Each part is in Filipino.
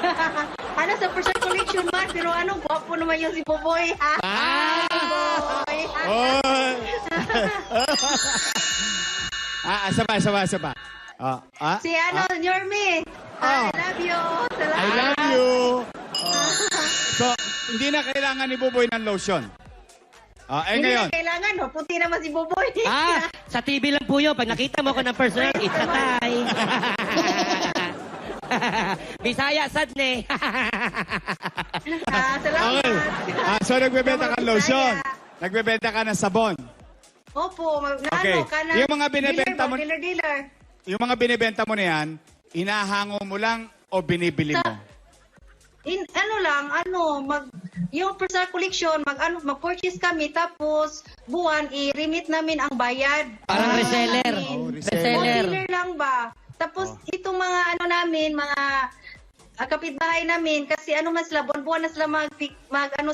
Ano sa personal collection man, pero ano, gwapo naman yung si Boboy, ha? Boboy. Oh! Isa pa. Si ano, Yorme. I love you. I Salamat. love you. So, hindi na kailangan ni Buboy ng lotion. Hindi Ngayon. na kailangan, no? Puti naman si Boboy. Sa TV lang po yun. Pag nakita mo ko ng personal, it's a tie. Bisaya, sadne. Salamat. Okay. So, nagbebenta ka ng lotion. Nagbebenta ka ng sabon. Opo, Okay. ano, kana, Yung mga binibenta mo- dealer. Yung mga binibenta mo na yan, inahango mo lang o binibili mo? Yung personal collection, mag-purchase kami, tapos buwan, i-remit namin ang bayad. Parang reseller. Reseller. Dealer lang ba? Tapos itong mga mga kapitbahay namin, kasi man sila, buwan na sila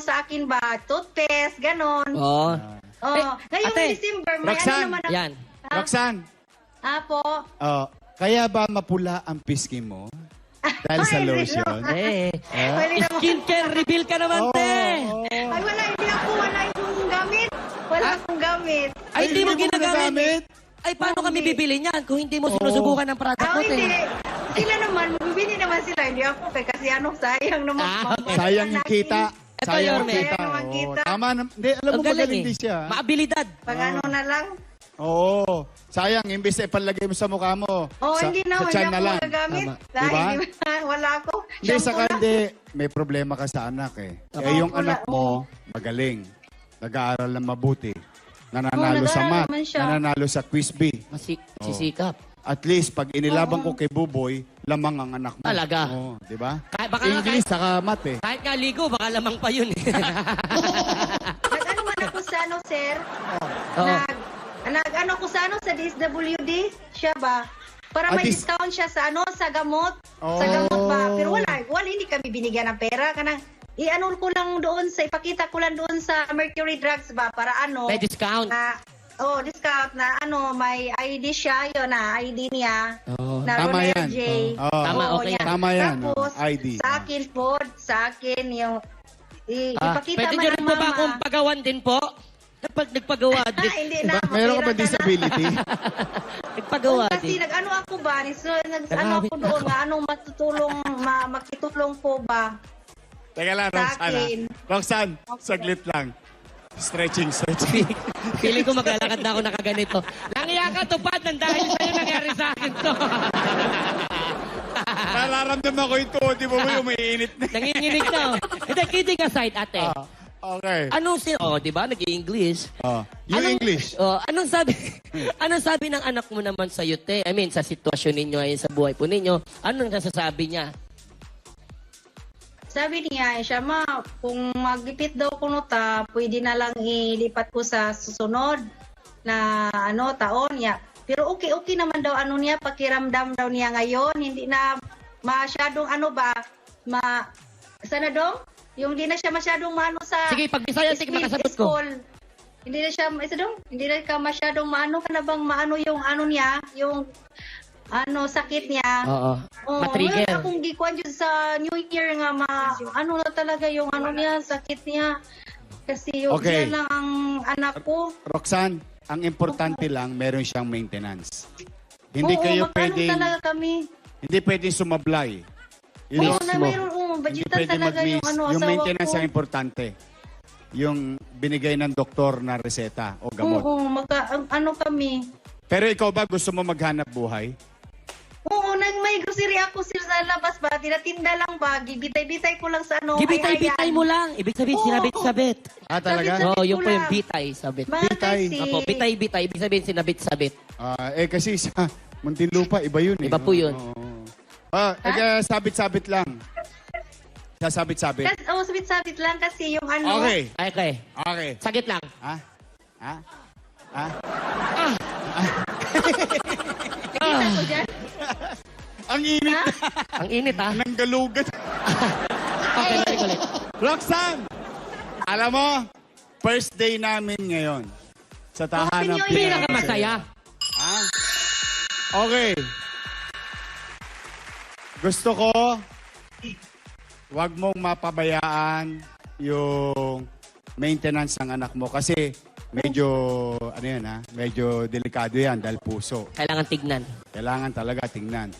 sa akin ba, toothpaste, ganon. Oo. Ngayong Ate, December, may Roxanne, naman ako. Yan. Roxanne, Apo. kaya ba mapula ang pisngi mo? Dahil sa Ay, lotion? Pwede naman. Skincare reveal ka naman, te. Ay, wala akong gamit. Wala akong gamit. Ay, hindi mo ginagamit. ginagamit? Ay, paano kami bibili niyan kung hindi mo sinusubukan ng product mo, Hindi. te? Sila naman, bibili naman sila. Hindi ako, kasi sayang naman. Okay. Sayang yung kita. Ito, Sayang yung Yorme. kita. Sayang naman kita. Tama na. Hindi, alam mo, Ang galing magaling eh. din siya. Maabilidad. Pag na lang. Oo. Sayang, imbis na ipalagay mo sa mukha mo. Hindi na, sa hindi tiyan ako na lang. magagamit. Tama. Dahil Diba? wala ako. Hindi, sa Shampoo lang. kandi, may problema ka sa anak eh. Yung wala. anak mo, magaling. Nag-aaral ng mabuti. Nananalo sa nag-aaral math. naman siya. Nananalo sa quiz bee. Sisikap. At least, pag inilabang ko kay Buboy, lamang ang anak mo. Talaga? Oo, di ba? Baka English, saka math eh. kahit nga ligo, baka lamang pa yun. Nag-ano man ako sa sir? Oo. Nag-ano ko sa sa DSWD, siya ba? Para may discount siya sa sa gamot. Oh. Sa gamot ba? Pero wala, hindi kami binigyan ng pera. I-ano ko lang doon ipakita ko lang doon sa Mercury Drugs ba? Para May discount. discount na may ID siya, yun ID niya. Oo. Na Tama Ronel yan. J. Oo. Tama, okay yan. Tama yan, Tapos, ID. sa akin yung ipakita Pwede man nyo ng rin po ba mama. akong pagawan din po? Kapag nagpagawa din. Hindi na. Meron ka ba mapira disability? Nagpagawa Kasi din. nag-ano ako ba? Nag-ano Grabe. ako doon nga, anong makitulong po ba? Teka lang, Sa Roxanne. akin. Roxanne, saglit lang. Stretching. Feeling ko maglalakad na ako nakaganito. Nangiya ka, tupad, nang dahil sa'yo nangyari sa akin to. Nararamdaman ko ito, di ba mo umiinit na? Nanginginig na. Hindi, kidding aside, ate. Okay. Di ba, nag-i-English. Yung English. Anong sabi ng anak mo naman sa te? I mean, sa sitwasyon ninyo ay sa buhay po ninyo. Anong nasasabi niya? Sabi niya, siya kung maglipit daw ko ta, pwede na lang ilipat ko sa susunod na taon niya. Pero okay naman daw niya, pakiramdam daw niya ngayon, hindi na masyadong sana daw? Yung hindi na siya masyadong sa Sige, pag Bisaya, sige, makasagot ko. school. Hindi na siya, hindi na ka masyadong ka na bang yung niya, yung sakit niya. Oo. Matrigger. Wala akong gikuan dyan sa New Year nga na talaga yung niya, sakit niya. Kasi yung Okay. yan lang ang anak ko. Roxanne, ang importante lang, meron siyang maintenance. Hindi Oo, kayo magkano pwedeng, talaga kami. hindi pwedeng sumablay. Oo, na mayroon, Hindi budgetan pwedeng talaga yung yung asawa maintenance ko. ang importante. Yung binigay ng doktor na reseta o gamot. Oo, kami. Pero ikaw ba, gusto mo maghanap buhay? Oo, may grocery ako sa labas ba? Tinatinda lang ba? Gibitay-bitay ko lang sa Gibitay-bitay mo lang. Ibig sabihin, Oo. sinabit-sabit. Talaga? Sabit Oo, yung ko po yung lang. bitay, sabit. Mga Bitay. kasi, Apo, bitay-bitay. Ibig sabihin, sinabit-sabit. Kasi sa Muntinlupa, iba yun eh. Iba po yun. Sabit-sabit lang. Sasabit-sabit. sabit-sabit lang kasi yung Okay. Okay. Okay. Sagit lang. Kita ko dyan. Ang init Ha? Ang init, ha? ng galugan. Okay, ulit. Roxanne! Alam mo, first day namin ngayon sa tahanap. Happy New Year! Pinakamasaya. Ha? Okay. Gusto ko wag mong mapabayaan yung maintenance ng anak mo kasi medyo, medyo delikado yan dahil puso. Kailangan tignan. Kailangan talaga tingnan.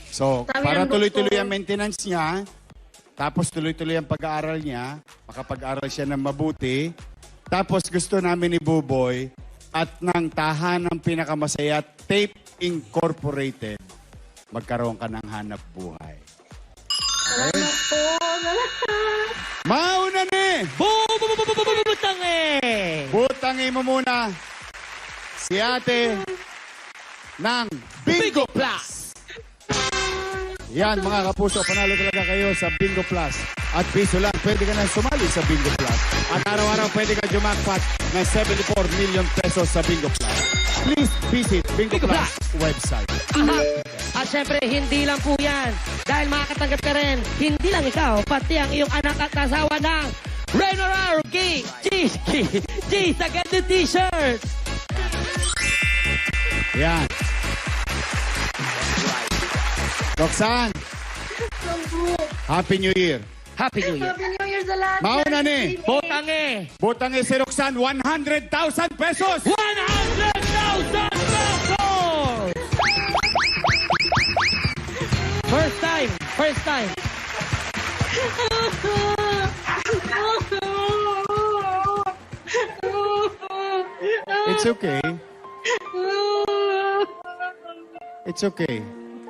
So, Sabi para ng tuloy-tuloy doktor. ang maintenance niya, tapos tuloy-tuloy ang pag-aaral niya, makapag-aral siya ng mabuti, tapos gusto namin ni Buboy at ng tahanang pinakamasaya, Tape Incorporated, magkaroon ka ng hanap buhay. Salamat po. Salamat. Mauna ni! Butangi! Butangi mo muna si ate ng Bingo Plus. Yan mga kapuso, panalo talaga kayo sa Bingo Plus. At piso lang, pwede ka na sumali sa Bingo Plus. At araw-araw pwede ka jumakpat ng 74 million pesos sa Bingo Plus. Please visit Bingo Bingo Plus website. Aha. At syempre, hindi lang po yan. Dahil makakatanggap ka rin, hindi lang ikaw, pati ang iyong anak at asawa ng Renorar G sa ganda t-shirt. Yan. Roxanne, Happy New Year. Happy New Year. Happy New Year sa lahat. Mauna ni. Butangi! Butangi si Roxanne, 100,000 pesos. 100,000 pesos! First time. It's okay. It's okay.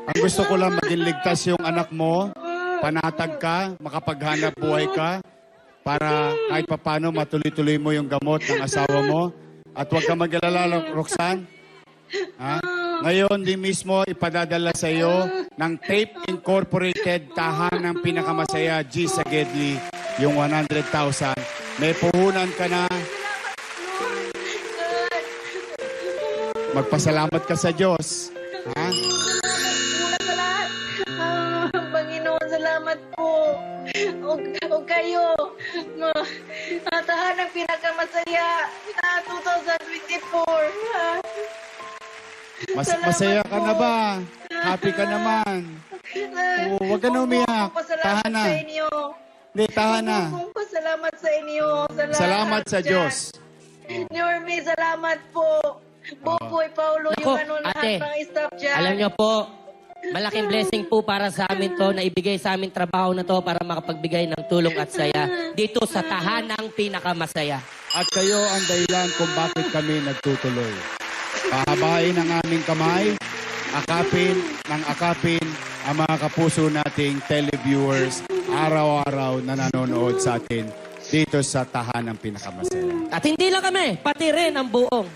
Ang gusto ko lang maging ligtas yung anak mo, panatag ka, makapaghanap buhay ka, para kahit papano matuloy-tuloy mo yung gamot ng asawa mo. At huwag ka mag-alala, Roxanne. Ha? Ngayon, di mismo ipadadala sa iyo ng Tape Incorporated, tahanang pinakamasaya, G sa Gedli, yung 100,000. May puhunan ka na. Magpasalamat ka sa Diyos. Ha? Salamat sa lahat. Panginoon, salamat po. O kayo, tahan ang pinakamasaya na 2024. Salamat Masaya ka po. na ba? Happy ka naman. Oo, wag ka na umiyak. Tahan na. Sa inyo. Hindi, tahan na. Salamat sa inyo. Salamat sa Diyos. Normy, salamat po. Buboy, Paulo, Nako, yung ano ate, lahat ng staff dyan. Alam niyo po, malaking blessing po para sa amin to na ibigay sa amin trabaho na to para makapagbigay ng tulong at saya dito sa tahanang pinakamasaya. At kayo ang dahilan kung bakit kami nagtutuloy. Pahabain ang aming kamay, akapin ang mga kapuso nating televiewers araw-araw na nanonood sa atin dito sa tahanang pinakamasaya. At hindi lang kami, pati rin ang buong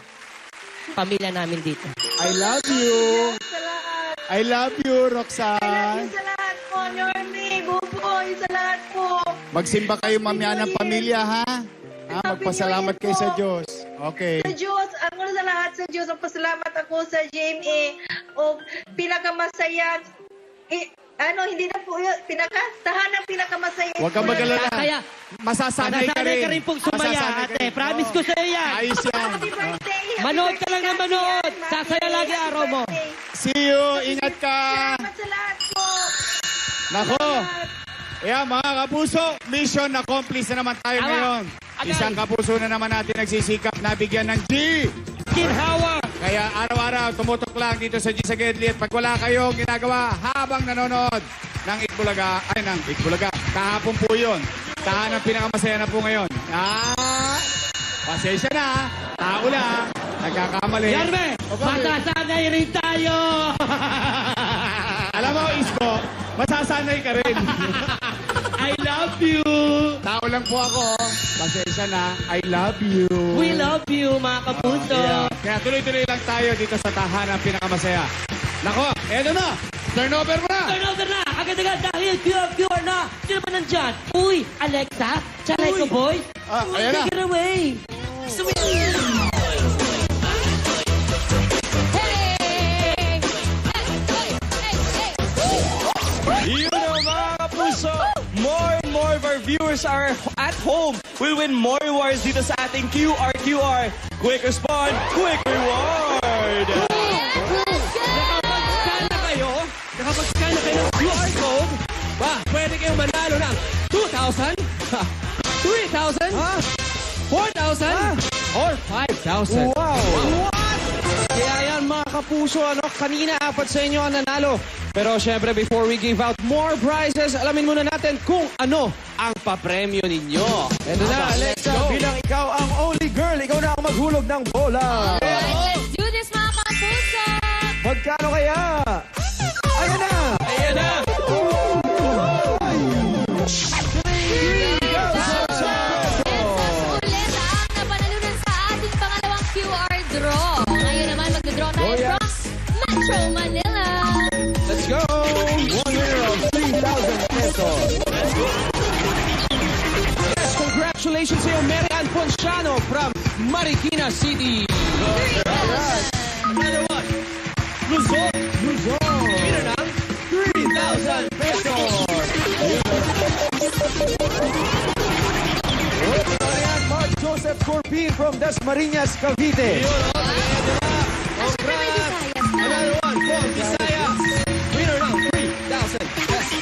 pamilya namin dito. I love you. Sa lahat. I love you, I love Roxanne. you sa lahat po, Normy, Buboy, sa lahat po. Magsimba kayo mamaya ng pamilya, ha? Magpasalamat kayo sa Diyos. Okay. Sa Diyos, ako sa lahat sa Diyos, ang pasalamat ako sa GMA o pinakamasaya. Hindi na po yun, tahanang pinakamasaya. Huwag kang mag-alala. Kaya, Masasanay ka rin. ka rin pong sumaya, Masasanay ka ate. rin. Promise ko sa'yo yan. Ayos yan. Happy birthday! Happy Manood ka birthday, lang na Happy manood. yan, Sasaya Happy lagi Happy araw mo. birthday. See you. Ingat ka. Salamat sa lahat po. Nako. Yeah, mga kapuso, mission accomplished na naman tayo Tama. ngayon. Agad. Isang kapuso na naman natin nagsisikap na bigyan ng G. Ginhawa. Kaya araw-araw tumutok lang dito sa G sa Gedli. At pag wala kayong ginagawa habang nanonood ng Itbulaga, kahapon po yun. Tahanang pinakamasaya na po ngayon. Pasensya na. Tao lang. Nagkakamali. Yarme, matasanay rin tayo. Alam mo, Isko, masasanay ka rin. I love you. Tao lang po ako. Pasensya na. I love you. We love you, mga kapuso. Kaya tuloy-tuloy lang tayo dito sa tahanang pinakamasaya. Nako, eto na. Turnover mo na. Turnover na! Agad-agad dahil QR na! Sino ba nandyan? Uy, Alexa, Chalay ko, boys. Ayan na. Take it away. You know, mga kapuso, more and more of our viewers are at home will win more rewards dito sa ating QR. Quick respond, quick reward! Nakapag-scan na kayo ng QR code, pwede kayong manalo ng 2,000? 3,000? 4,000? Or 5,000? Wow! Kaya yan mga kapuso, kanina apat sa inyo ang nanalo. Pero syempre, before we give out more prizes, alamin muna natin kung ano ang papremyo ninyo. Ito na, Alexa, bilang ikaw ang only girl, ikaw na ang maghulog ng bola. Alright, let's do this mga kapuso! Magkano kaya? Ayan na! Ayan na! Ulit ang napanalunan sa ating pangalawang QR draw. Ngayon naman magdodraw tayo from Metro Manila. Let's go! 1 winner of 3,000 pesos. Yes, congratulations sa iyo, Mary Ann Ponciano from Marikina City. Another one. Luzon. Winner ng 3,000 pesos. Ayan, Mark Joseph Corpin from Dasmariñas, Cavite. Another one from Visayas. Winner ng 3,000 pesos.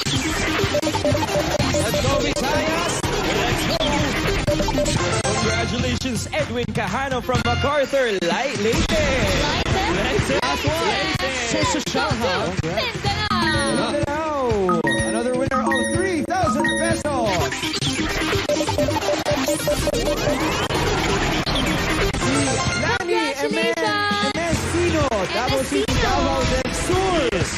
Let's go, Visayas. Congratulations, Edwin Cajano from MacArthur, Leyte. Last one. Sa Shanghai. Mindanao. Another winner of 3,000 pesos. Nani Emesino, Davao City, Davao del Sur. Yes,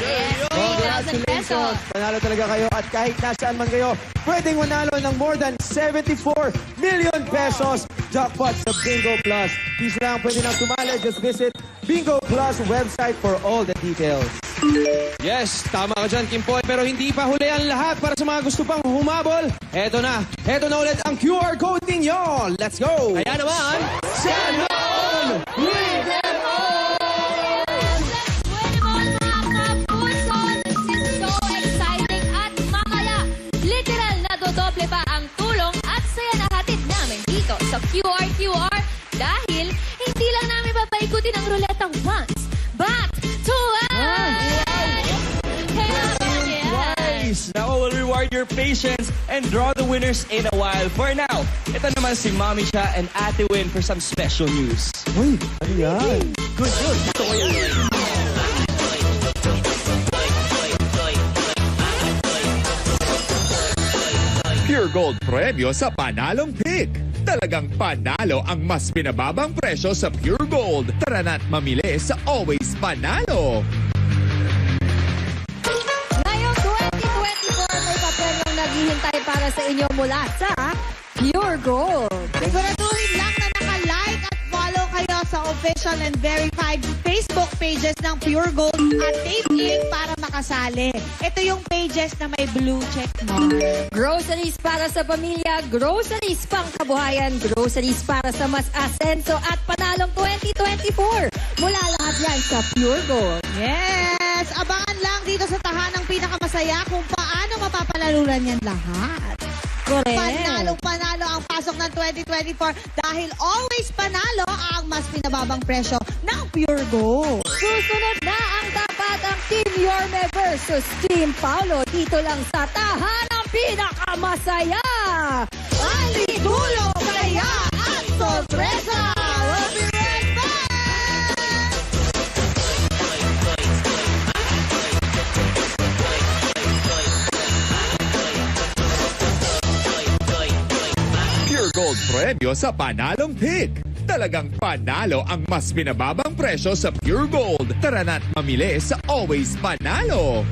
3,000 pesos. Panalo talaga kayo at kahit nasaan man kayo, pwedeng manalo ng more than 74 million pesos jackpot sa Bingo Plus. Please lang pwede nang tumali. Just visit Bingo Plus website for all the details. Yes, tama ka dyan, Kimpoy. Pero hindi pa huli ang lahat para sa mga gusto pang humabol. Eto na ulit ang QR code ninyo. Let's go! Kaya naman, sana all! Let's win them all mga kapuso. This is so exciting at mamaya, literal na dodoble pa ang tulong at saya na hatid namin dito sa QR dahil hindi lang namin papaikutin ang ruletang once, but twice! Now will reward your patience and draw the winners in a while. For now, ito naman si Mami Cha and Ate Win for some special news. Uy, ano yan? Good. Gusto ko yan. Pure Gold Premyo sa Panalong Pick. Talagang panalo ang mas pinababang presyo sa Pure Gold. Tara na't mamili sa Always Panalo. Ngayong 2024 may papremyong naghihintay para sa inyo mula sa Pure Gold. Siguraduhin lang na naka-like at follow kayo sa official and verified Facebook pages ng Pure Gold at tape link para makasali. Ito yung pages na may blue check mark. Groceries para sa pamilya, groceries pang kabuhayan, groceries para sa mas asenso at panalong 2024. Mula lahat yan sa Pure Gold. Yes! Abangan lang dito sa tahanang pinakamasaya kung paano mapapalalunan yan lahat. Correct. Panalo ang pasok ng 2024 dahil always panalo ang mas pinababang presyo ng Pure Gold. Susunod na ang dapat ang Team Yorme versus Team Paulo dito lang sa tahanang pinakamasaya. Aligulo kaya ang sorpresa! We'll be right back! Pure Gold Premyo sa Panalong Pick. Talagang panalo ang mas pinababang presyo sa Pure Gold. Tara na't mamili sa Always Panalo.